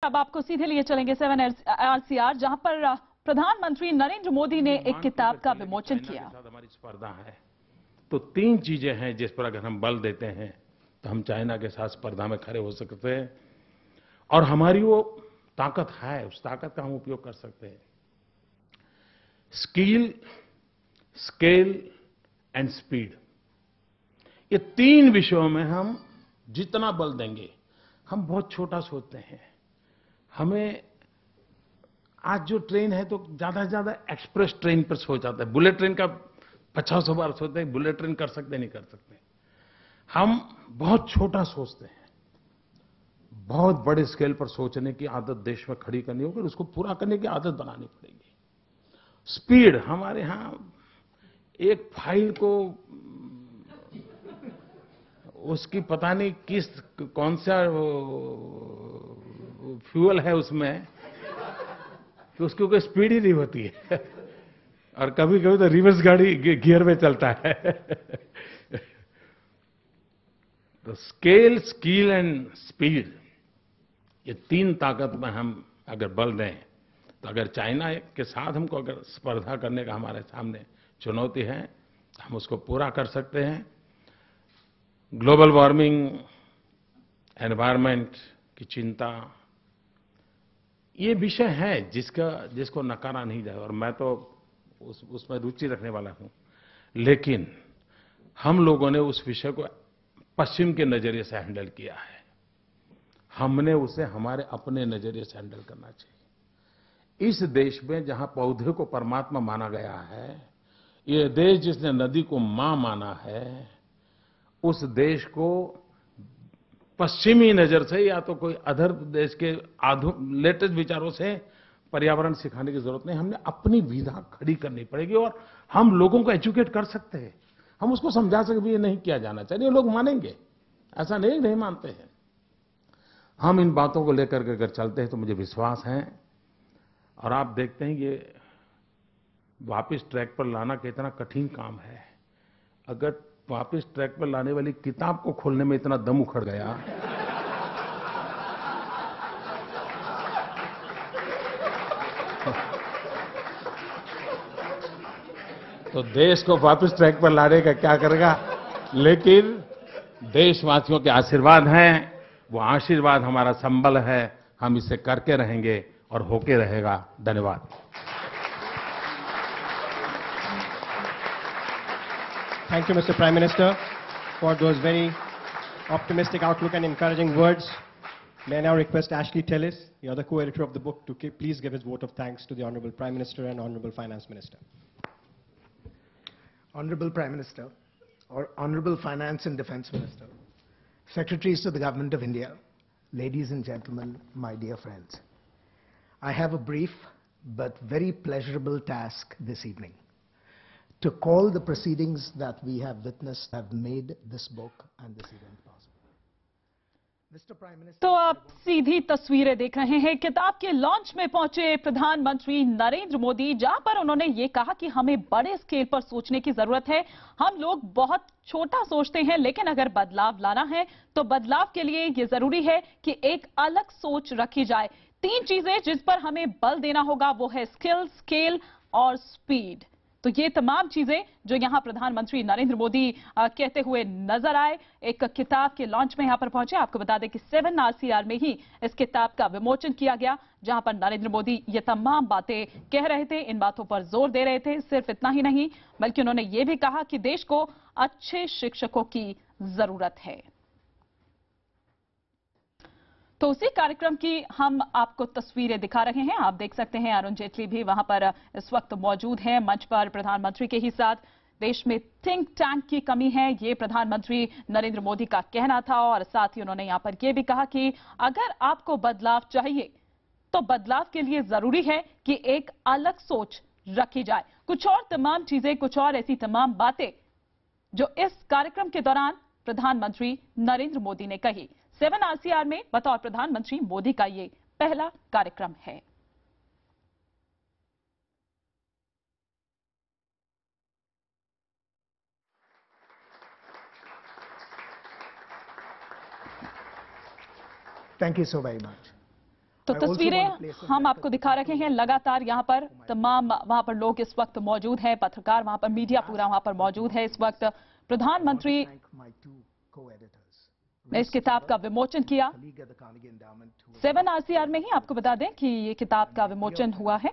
अब आपको सीधे लिए चलेंगे 7 RCR, जहां पर प्रधानमंत्री नरेंद्र मोदी ने एक किताब का विमोचन किया। हमारी स्पर्धा है तो 3 चीजें हैं जिस पर अगर हम बल देते हैं तो हम चाइना के साथ स्पर्धा में खड़े हो सकते हैं और हमारी वो ताकत है, उस ताकत का हम उपयोग कर सकते हैं। स्किल, स्केल एंड स्पीड, ये 3 विषयों में हम जितना बल देंगे, हम बहुत छोटा सोचते हैं। हमें आज जो ट्रेन है तो ज्यादा से ज्यादा एक्सप्रेस ट्रेन पर सोच जाता है। बुलेट ट्रेन का 50 बार सोचते हैं, बुलेट ट्रेन कर सकते नहीं कर सकते। हम बहुत छोटा सोचते हैं। बहुत बड़े स्केल पर सोचने की आदत देश में खड़ी करनी होगी, उसको पूरा करने की आदत बनानी पड़ेगी। स्पीड, हमारे यहां एक फाइल को उसकी पता नहीं कौन सा फ्यूल है उसमें कि उसकी कोई स्पीड ही नहीं होती है और कभी कभी तो रिवर्स गाड़ी गियर में चलता है। तो स्केल, स्किल एंड स्पीड, ये 3 ताकत में हम अगर बल दें तो अगर चाइना के साथ हमको अगर स्पर्धा करने का हमारे सामने चुनौती है तो हम उसको पूरा कर सकते हैं। ग्लोबल वार्मिंग, एनवायरनमेंट की चिंता, ये विषय है जिसको नकारा नहीं जाए और मैं तो उसमें रुचि रखने वाला हूं। लेकिन हम लोगों ने उस विषय को पश्चिम के नजरिए से हैंडल किया है। हमने उसे हमारे अपने नजरिए से हैंडल करना चाहिए। इस देश में जहां पौधे को परमात्मा माना गया है, ये देश जिसने नदी को मां माना है, उस देश को पश्चिमी नजर से या तो कोई अदर देश के लेटेस्ट विचारों से पर्यावरण सिखाने की जरूरत नहीं। हमने अपनी विधा खड़ी करनी पड़ेगी और हम लोगों को एजुकेट कर सकते हैं। हम उसको समझा सकते हैं ये नहीं किया जाना चाहिए, लोग मानेंगे, ऐसा नहीं मानते हैं। हम इन बातों को लेकर के अगर चलते हैं तो मुझे विश्वास है और आप देखते हैं ये वापस ट्रैक पर लाना कितना कठिन काम है। अगर वापस ट्रैक पर लाने वाली किताब को खोलने में इतना दम उखड़ गया तो देश को वापस ट्रैक पर लाने का क्या करेगा। लेकिन देशवासियों के आशीर्वाद हैं, वो आशीर्वाद हमारा संबल है। हम इसे करके रहेंगे और होके रहेगा। धन्यवाद। Thank you, Mr. Prime Minister, for those very optimistic outlook and encouraging words. May I now request Ashley Tellis, the other co-editor of the book, to please give his vote of thanks to the Honorable Prime Minister and Honorable Finance Minister. Honorable Prime Minister, or Honorable Finance and Defence Minister, Secretaries to the Government of India, ladies and gentlemen, my dear friends, I have a brief but very pleasurable task this evening. To call the proceedings that we have witnessed have made this book and this event possible. Mr. Prime Minister, तो आप सीधी तस्वीरें देख रहे हैं किताब के launch में पहुंचे प्रधानमंत्री नरेंद्र मोदी, जहां पर उन्होंने ये कहा कि हमें बड़े स्केल पर सोचने की जरूरत है। हम लोग बहुत छोटा सोचते हैं, लेकिन अगर बदलाव लाना है तो बदलाव के लिए ये जरूरी है कि एक अलग सोच रखी जाए। 3 चीजें जिस पर हमें बल देना होगा वो है स्किल, स्केल और स्पीड। तो ये तमाम चीजें जो यहां प्रधानमंत्री नरेंद्र मोदी कहते हुए नजर आए, एक किताब के लॉन्च में यहां पर पहुंचे। आपको बता दें कि 7 RCR में ही इस किताब का विमोचन किया गया, जहां पर नरेंद्र मोदी ये तमाम बातें कह रहे थे, इन बातों पर जोर दे रहे थे। सिर्फ इतना ही नहीं, बल्कि उन्होंने ये भी कहा कि देश को अच्छे शिक्षकों की जरूरत है। तो उसी कार्यक्रम की हम आपको तस्वीरें दिखा रहे हैं। आप देख सकते हैं अरुण जेटली भी वहां पर इस वक्त मौजूद हैं मंच पर प्रधानमंत्री के ही साथ। देश में थिंक टैंक की कमी है, ये प्रधानमंत्री नरेंद्र मोदी का कहना था और साथ ही उन्होंने यहां पर यह भी कहा कि अगर आपको बदलाव चाहिए तो बदलाव के लिए जरूरी है कि एक अलग सोच रखी जाए। कुछ और तमाम चीजें, कुछ और ऐसी तमाम बातें जो इस कार्यक्रम के दौरान प्रधानमंत्री नरेंद्र मोदी ने कही। 7 RCR में बतौर प्रधानमंत्री मोदी का ये पहला कार्यक्रम है। thank you so very much. तो I also तस्वीरें want to place a हम bet आपको दिखा रहे हैं लगातार यहाँ पर तमाम वहां पर लोग इस वक्त मौजूद हैं, पत्रकार वहां पर, मीडिया पूरा वहां पर मौजूद है इस वक्त। प्रधानमंत्री thank my two co-editors. ने इस किताब का विमोचन किया। Colleague at the Carnegie Endowment who was 7 RCR में ही आपको बता दें कि ये किताब का विमोचन हुआ है,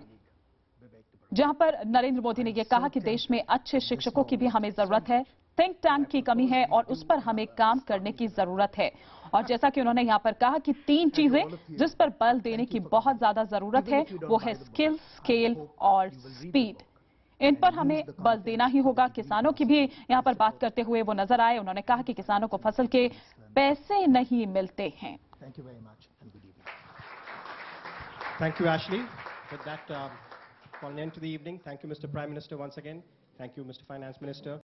जहां पर नरेंद्र मोदी ने यह कहा कि देश में अच्छे शिक्षकों की भी हमें जरूरत है, थिंक टैंक की कमी है और उस पर हमें काम करने की जरूरत है। और जैसा कि उन्होंने यहां पर कहा कि 3 चीजें जिस पर बल देने की बहुत ज्यादा जरूरत है वो है स्किल, स्केल और स्पीड। इन पर हमें बल देना ही होगा। किसानों की भी यहां पर बात करते हुए वो नजर आए। उन्होंने कहा कि किसानों को फसल के पैसे नहीं मिलते हैं। Thank you very much and good evening. Thank you, Ashley. With that, calling end to the evening. Thank you, Mr. Prime Minister, once again. Thank you, Mr. Finance Minister.